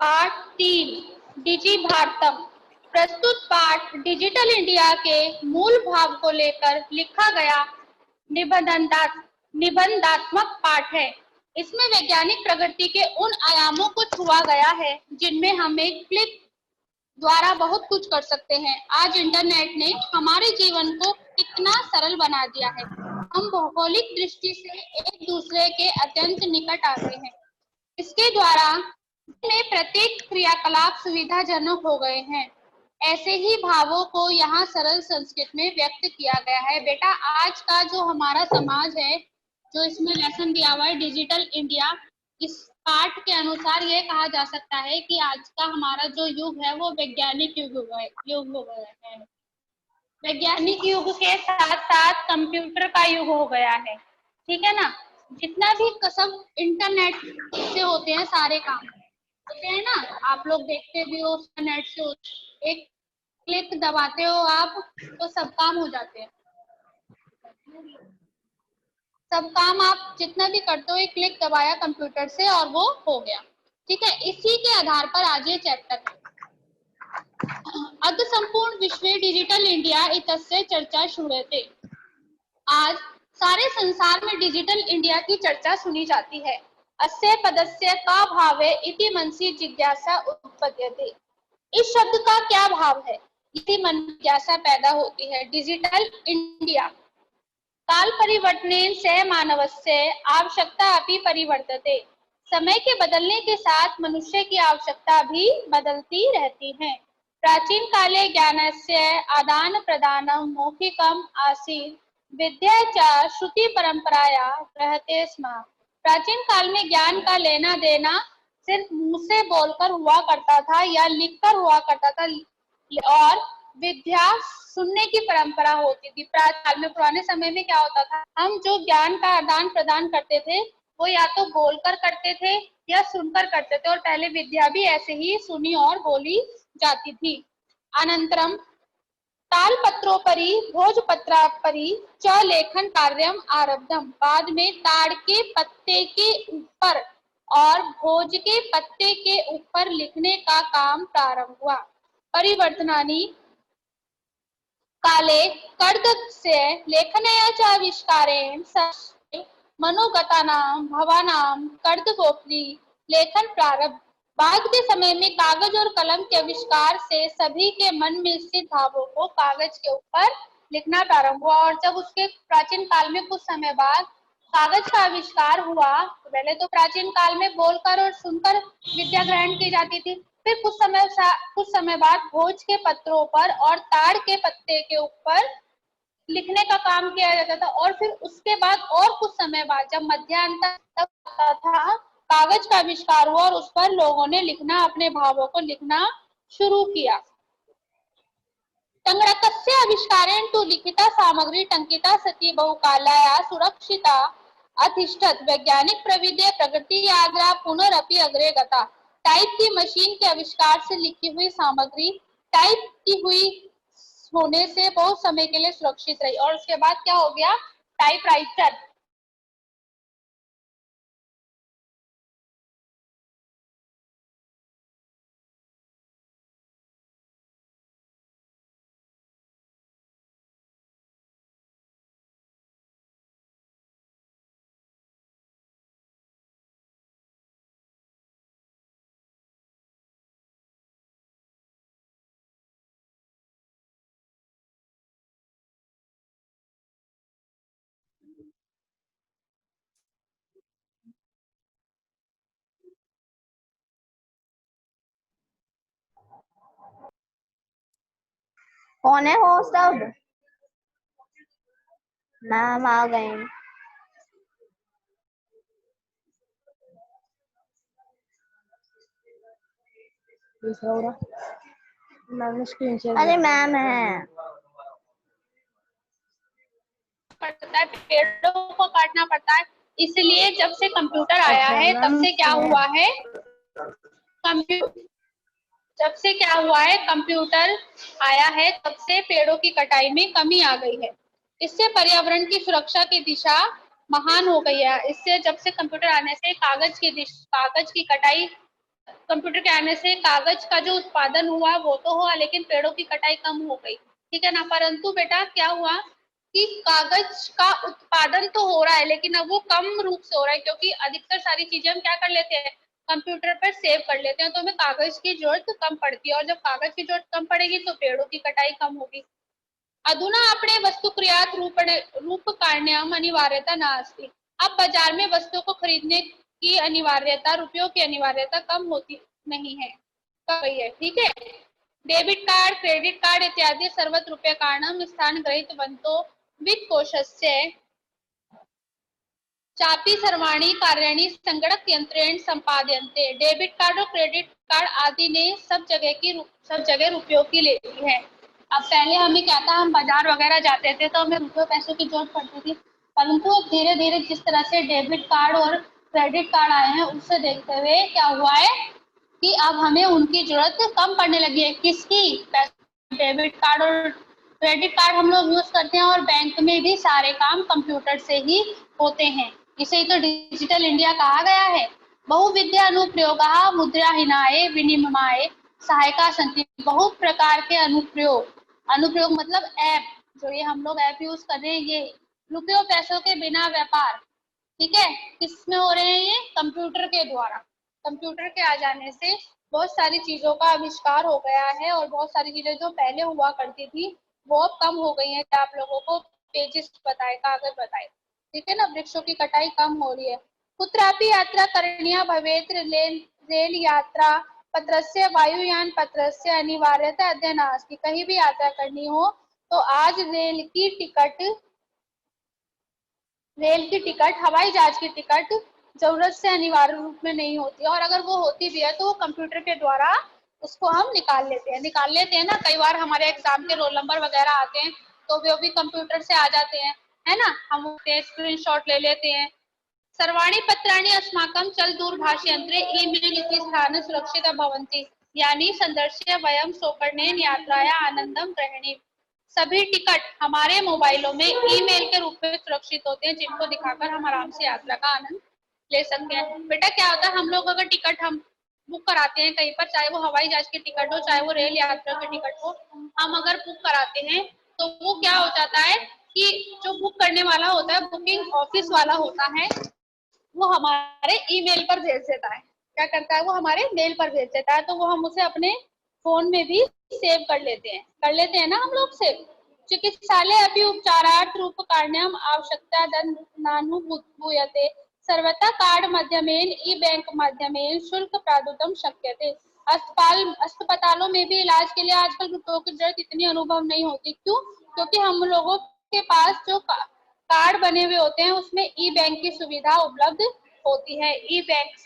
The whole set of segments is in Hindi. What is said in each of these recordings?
पाठ 3 डिजी भारतम। प्रस्तुत पाठ डिजिटल इंडिया के मूल भाव को लेकर लिखा गया निबंधात्मक पाठ है। इसमें वैज्ञानिक प्रगति के उन आयामों को छुआ गया है जिनमें हम एक क्लिक द्वारा बहुत कुछ कर सकते हैं। आज इंटरनेट ने हमारे जीवन को कितना सरल बना दिया है। हम भौगोलिक दृष्टि से एक दूसरे के अत्यंत निकट आ गए हैं। इसके द्वारा में प्रत्येक क्रियाकलाप सुविधाजनक हो गए हैं। ऐसे ही भावों को यहाँ सरल संस्कृत में व्यक्त किया गया है। बेटा, आज का जो हमारा समाज है, जो इसमें लेसन दिया हुआ है डिजिटल इंडिया, इस पाठ के अनुसार ये कहा जा सकता है कि आज का हमारा जो युग है वो वैज्ञानिक युग हो गया है। वैज्ञानिक युग के साथ साथ कंप्यूटर का युग हो गया है। ठीक है ना। जितना भी सब इंटरनेट से होते हैं, सारे काम होते हैं ना, आप लोग देखते भी हो नेट से एक क्लिक दबाते हो आप तो सब काम हो जाते हैं। सब काम आप जितना भी करते हो एक क्लिक दबाया कंप्यूटर से और वो हो गया। ठीक है। इसी के आधार पर आज ये चैप्टर अद्य संपूर्ण विश्व डिजिटल इंडिया इतस्य चर्चा श्रूयते। आज सारे संसार में डिजिटल इंडिया की चर्चा सुनी जाती है। अस्य पदस्य का भाव है इति मनसि जिज्ञासा उत्पद्यते। इस शब्द का क्या भाव है, इति मन में जिज्ञासा पैदा होती है। डिजिटल इंडिया काल परिवर्तनेन सह मानवस्य आवश्यकता अपि परिवर्तते। समय के बदलने के साथ मनुष्य की आवश्यकता भी बदलती रहती है। प्राचीन काले ज्ञानस्य आदान प्रदानम मौखिकम आसीत् विद्या च श्रुति परंपराया रहते स्म। प्राचीन काल में ज्ञान का लेना देना सिर्फ मुंह से बोलकर हुआ करता था या लिखकर हुआ करता था, और विद्या सुनने की परंपरा होती थी। प्राचीन में पुराने समय में क्या होता था, हम जो ज्ञान का आदान प्रदान करते थे वो या तो बोलकर करते थे या सुनकर करते थे, और पहले विद्या भी ऐसे ही सुनी और बोली जाती थी। अनंतरम तालपत्रोपरि भोजपत्रापरि च लेखन कार्यम आरब्धम। बाद में ताड़ के पत्ते के ऊपर और भोज के पत्ते के ऊपर लिखने का काम प्रारंभ हुआ। परिवर्तनानि काले कर्दस्य लेखनया च आविष्कारेण मनोगतानां भावानां कर्दगोपरी लेखन प्रारंभ। बाद के समय में कागज और कलम के आविष्कार से सभी के मन में स्थित भावों को कागज के ऊपर लिखना प्रारंभ हुआ। और जब उसके प्राचीन काल में कुछ समय बाद कागज का आविष्कार हुआ, तो पहले तो प्राचीन काल में बोलकर और सुनकर विद्या ग्रहण की जाती थी। फिर कुछ समय बाद भोज के पत्रों पर और ताड़ के पत्ते के ऊपर लिखने का काम किया जाता था। और फिर उसके बाद और कुछ समय बाद जब मध्यांतर तक था, कागज का आविष्कार हुआ और उस पर लोगों ने लिखना, अपने भावों को लिखना शुरू किया। टंगरकस्य आविष्कारेण तु लिखिता सामग्री टंकिता सती बहुकालाया सुरक्षिता अतिष्ठत। वैज्ञानिक प्रविधि प्रगति आग्रा पुनरअपि अग्रे गता। टाइप की मशीन के आविष्कार से लिखी हुई सामग्री टाइप की हुई होने से बहुत समय के लिए सुरक्षित रही। और उसके बाद क्या हो गया, टाइपराइटर। कौन है होस्ट अब? मैम आ गए। अरे मैम है। पड़ता है, पेड़ों को काटना पड़ता है। इसलिए जब से कंप्यूटर आया है तब से क्या हुआ है, जब से क्या हुआ है, कंप्यूटर आया है तब से पेड़ों की कटाई में कमी आ गई है। इससे पर्यावरण की सुरक्षा की दिशा महान हो गई है। इससे जब से कंप्यूटर आने से कागज की कटाई कंप्यूटर के आने से कागज का जो उत्पादन हुआ वो तो हुआ, लेकिन पेड़ों की कटाई कम हो गई, ठीक है ना। परंतु बेटा क्या हुआ कि कागज का उत्पादन तो हो रहा है, लेकिन अब वो कम रूप से हो रहा है, क्योंकि अधिकतर सारी चीजें हम क्या कर लेते हैं, कंप्यूटर पर सेव कर लेते हैं, तो हमें कागज की जरूरत कम पड़ती है, और जब कागज की जरूरत कम पड़ेगी तो पेड़ों की कटाई कम होगी। अधुना अपने वस्तुक्रियात रूपकारण्याम अनिवार्यता नास्ति। अब बाजार में वस्तुओं को खरीदने की अनिवार्यता, रुपयों की अनिवार्यता कम होती नहीं है, कम गई है, ठीक है। डेबिट कार्ड, क्रेडिट कार्ड इत्यादि सर्वत्र रुपये कारणम स्थान ग्रहित वंतो वित्त कोशस्य चापी सर्वाणी कार्याणि संगणक यंत्रेण संपाद्यन्ते। डेबिट कार्ड और क्रेडिट कार्ड आदि ने सब जगह रुपयों की ले ली है। अब पहले हमें क्या था, हम बाजार वगैरह जाते थे तो हमें रुपयों पैसों की जरूरत पड़ती थी, परंतु अब धीरे धीरे जिस तरह से डेबिट कार्ड और क्रेडिट कार्ड आए हैं, उससे देखते हुए क्या हुआ है कि अब हमें उनकी जरूरत कम पड़ने लगी है। किसकी? डेबिट कार्ड और क्रेडिट कार्ड हम लोग यूज करते हैं, और बैंक में भी सारे काम कंप्यूटर से ही होते हैं। इसे ही तो डिजिटल इंडिया कहा गया है। बहुविध अनुप्रयोगः मुद्राहीनाय विनिमयाय सहायका सन्ति। बहु प्रकार के अनुप्रयोग मतलब ऐप, जो ये हम लोग ऐप यूज कर रहे हैं, ये रुपयों पैसों के बिना व्यापार, ठीक है, किसमें हो रहे हैं? ये कंप्यूटर के द्वारा। कंप्यूटर के आ जाने से बहुत सारी चीजों का आविष्कार हो गया है, और बहुत सारी चीजें जो पहले हुआ करती थी वो अब कम हो गई हैं। आप लोगों को पेजेस बताए, कागज बताए, ठीक है ना। वृक्षों की कटाई कम हो रही है। कुत्रापि यात्रा करणीया भवेत् रेल यात्रा पत्रस्य वायुयान पत्रस्य अनिवार्यता अद्य नास्ति। कहीं भी यात्रा करनी हो तो आज रेल की टिकट, हवाई जहाज की टिकट जरूरत से अनिवार्य रूप में नहीं होती है, और अगर वो होती भी है तो वो कंप्यूटर के द्वारा उसको हम निकाल लेते हैं ना। कई बार हमारे एग्जाम के रोल नंबर वगैरह आते हैं तो वो भी कंप्यूटर से आ जाते हैं, है ना। हम स्क्रीनशॉट ले लेते हैं। सर्वाणि पत्राणि अस्माकं चल दूरभाष यंत्रे ईमेल इति स्थाने सुरक्षिता भवन्ति, यानी संदर्श्य वयं सोकर्णेन यात्राया आनंदम ग्रहणीय। सभी टिकट हमारे मोबाइलों में ईमेल के रूप में सुरक्षित होते हैं, जिनको दिखाकर हम आराम से यात्रा का आनंद ले सकते हैं। बेटा क्या होता है, हम लोग अगर टिकट हम बुक कराते हैं कहीं पर, चाहे वो हवाई जहाज की टिकट हो, चाहे वो रेल यात्रा की टिकट हो, हम अगर बुक कराते हैं तो वो क्या हो जाता है कि जो बुक करने वाला होता है, बुकिंग ऑफिस वाला होता है, वो हमारे ईमेल पर भेज देता है। क्या करता है, वो हमारे मेल पर भेज देता है, तो वो हम उसे अपने फोन में भी सेव कर लेते हैं ना हम लोग सेव। चिकित्सालय अपि उपचारार्थ रूप कारण्यम आवश्यकता नानुभूयते सर्वथा कार्ड माध्यमेन ई बैंक माध्यमेन शुल्क प्रादुतम शक्यते। अस्पतालों में भी इलाज के लिए आजकल रुपयों की जरूरत इतनी अनुभव नहीं होती। क्यों? क्योंकि हम लोगों के पास जो कार्ड बने हुए होते हैं उसमें ई बैंक की सुविधा उपलब्ध होती है। ई बैंक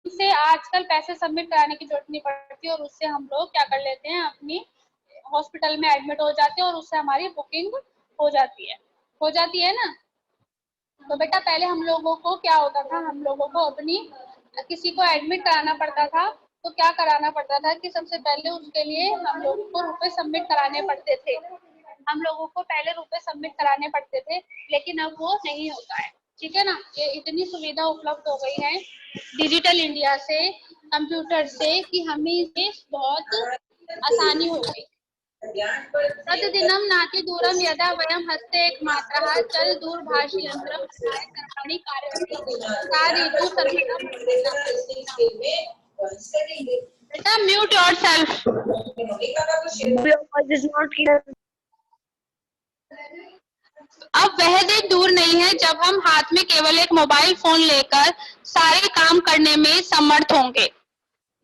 से आजकल पैसे सबमिट कराने की जरूरत नहीं पड़ती, और उससे हम लोग क्या कर लेते हैं, अपनी हॉस्पिटल में एडमिट हो जाते हैं और उससे हमारी बुकिंग हो जाती है ना। तो बेटा पहले हम लोगों को क्या होता था, हम लोगों को अपनी किसी को एडमिट कराना पड़ता था तो क्या कराना पड़ता था कि सबसे पहले उसके लिए हम लोगों को रुपए सबमिट कराने पड़ते थे। लेकिन अब वो नहीं होता है, ठीक है ना। ये इतनी सुविधा उपलब्ध हो गई है डिजिटल इंडिया से, कंप्यूटर से, कि हमें ये बहुत आसानी हो गई। तद्दिनं नाति दूरं यदा वयं हस्ते एकमात्रः चल दूरभाष यंत्रं सर्वाणि कार्याणि कारयितुं सर्वदा बेटा mute yourself. Your voice is not clear. अब वह दिन दूर नहीं है जब हम हाथ में केवल एक मोबाइल फोन लेकर सारे काम करने में समर्थ होंगे।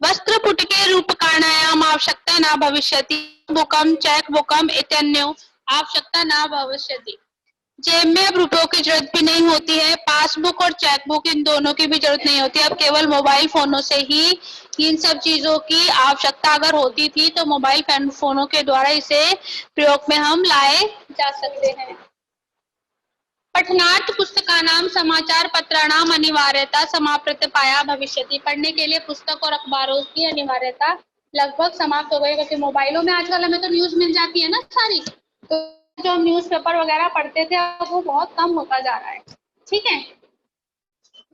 वस्त्रपुटके रूपकारणायाम आवश्यकता न भविष्यति, बुकम चेक बुकम इत्यन्यो आवश्यकता न भविष्यति। जेब में अब रुपयों की जरूरत भी नहीं होती है, पासबुक और चेकबुक इन दोनों की भी जरूरत नहीं होती। अब केवल मोबाइल फोनों से ही इन सब चीजों की आवश्यकता अगर होती थी तो मोबाइल फोनों के द्वारा इसे प्रयोग में हम लाए जा सकते हैं। पठनार्थ पुस्तकानाम समाचार पत्राणाम अनिवार्यता समाप्त पाया भविष्यति। पढ़ने के लिए पुस्तक और अखबारों की अनिवार्यता लगभग समाप्त हो गई, क्योंकि मोबाइलों में आजकल हमें तो न्यूज मिल जाती है ना सारी, तो जो हम न्यूज़पेपर वगैरह पढ़ते थे अब वो बहुत कम होता जा रहा है, ठीक है।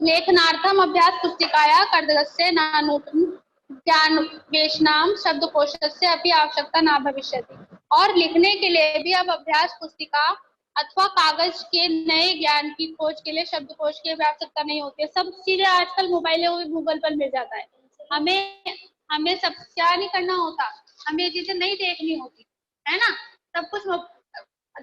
लेखनार्थम अभ्यास पुस्तिकाया कर्दगस्य नानोतम ज्ञान वेशनाम शब्दकोशस्य अपि आवश्यकता न भविष्यति। और लिखने के लिए भी अब अभ्यास पुस्तिका अथवा कागज के नए ज्ञान की खोज के लिए शब्दकोश की भी आवश्यकता नहीं होती है। सब चीजें आजकल मोबाइलों में गूगल पर मिल जाता है। हमें हमें सब क्या नहीं करना होता, हमें ये चीजें नहीं देखनी होती है ना। सब कुछ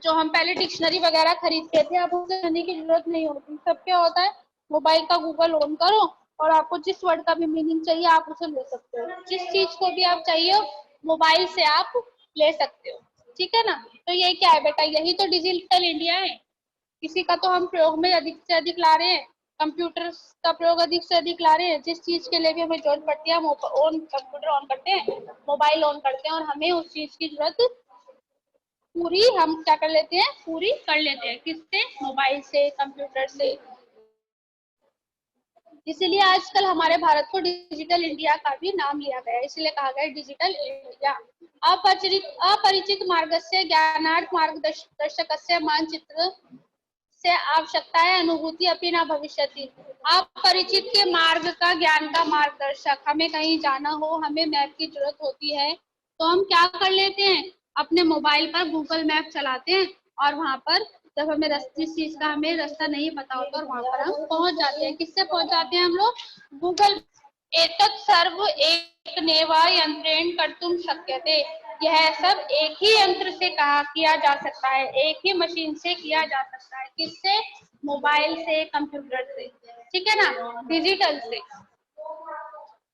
जो हम पहले डिक्शनरी वगैरह खरीदते थे, अब उसे करने की जरूरत नहीं होती। सब क्या होता है, मोबाइल का गूगल ऑन करो और आपको जिस वर्ड का भी मीनिंग चाहिए आप उसे ले सकते हो। जिस चीज को भी आप चाहिए मोबाइल से आप ले सकते हो, ठीक है ना। तो ये क्या है बेटा, यही तो डिजिटल इंडिया है। इसी का तो हम प्रयोग में अधिक से अधिक ला रहे हैं, कंप्यूटर का प्रयोग अधिक से अधिक ला रहे हैं। जिस चीज के लिए भी हमें जरूरत पड़ती है हम कंप्यूटर ऑन करते हैं, मोबाइल ऑन करते हैं और हमें उस चीज की जरूरत पूरी हम क्या कर लेते हैं, पूरी कर लेते हैं। किससे, मोबाइल से, कंप्यूटर से। इसीलिए आजकल हमारे भारत को डिजिटल इंडिया का भी नाम लिया गया है, इसलिए कहा गया डिजिटल इंडिया। अपरिचित मार्गस्य ज्ञानार्थ मार्गदर्शकस्य मानचित्र से आवश्यकता है अनुभूति अपनी न भविष्यति। अपरिचित के मार्ग का, ज्ञान का मार्गदर्शक, हमें कहीं जाना हो, हमें मैप की जरूरत होती है तो हम क्या कर लेते हैं, अपने मोबाइल पर गूगल मैप चलाते हैं और वहां पर जब हमें जिस चीज का हमें रास्ता नहीं पता होता और वहां पर हम पहुंच जाते हैं। किससे पहुंच जाते हैं हम लोग, गूगल। एतत् सर्व एकमेव यंत्रेण कर्तुं शक्यते। यह सब एक ही यंत्र से किया जा सकता है, एक ही मशीन से किया जा सकता है। किससे, मोबाइल से, कंप्यूटर से, ठीक है ना, डिजिटल से।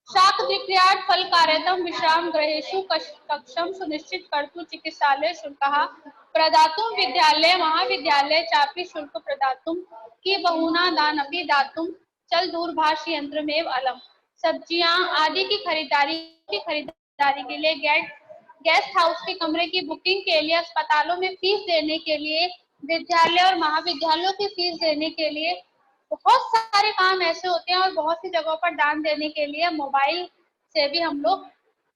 शाकद्विक्रियात् फलकार्यतम विश्राम गृहेषु कक्षम सुनिश्चित कर्तुं चिकित्सालय शुल्कः प्रदातुं विद्यालय महाविद्यालय चापि शुल्क प्रदातुं की बहुना दानपि दातुं चल दूरभाष यंत्रमेव अलम। सब्जियां आदि की खरीदारी के लिए, गेस्ट हाउस के कमरे की बुकिंग के लिए, अस्पतालों में फीस देने के लिए, विद्यालय और महाविद्यालयों की फीस देने के लिए, बहुत सारे काम ऐसे होते हैं और बहुत सी जगहों पर दान देने के लिए मोबाइल से भी हम लोग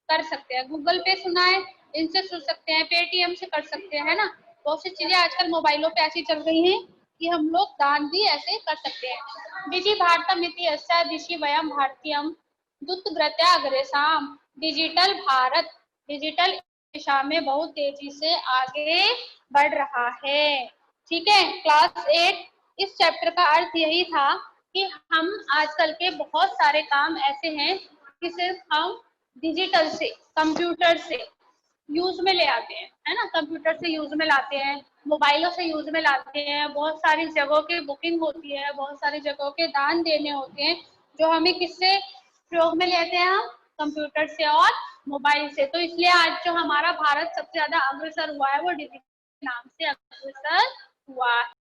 कर सकते हैं। गूगल पे सुना है, इनसे सुन सकते हैं, पेटीएम से कर सकते हैं, है ना। बहुत सी चीजें आजकल मोबाइलों पे ऐसी चल गई हैं कि हम लोग दान भी ऐसे कर सकते हैं। डिजि भारतम इति यस्य दिशि वयम भारतीयम द्रुतगत्या अग्रेसाम। डिजिटल भारत डिजिटल दिशा में बहुत तेजी से आगे बढ़ रहा है, ठीक है। क्लास 8 इस चैप्टर का अर्थ यही था कि हम आजकल के बहुत सारे काम ऐसे हैं कि सिर्फ हम डिजिटल से, कंप्यूटर से यूज में ले आते हैं, है ना। कंप्यूटर से यूज में लाते हैं, मोबाइलों से यूज में लाते हैं। बहुत सारी जगहों की बुकिंग होती है, बहुत सारी जगहों के दान देने होते हैं, जो हमें किससे प्रयोग में लेते हैं, हम कंप्यूटर से और मोबाइल से। तो इसलिए आज जो हमारा भारत सबसे ज्यादा अग्रसर हुआ है वो डिजिटल नाम से अग्रसर हुआ है।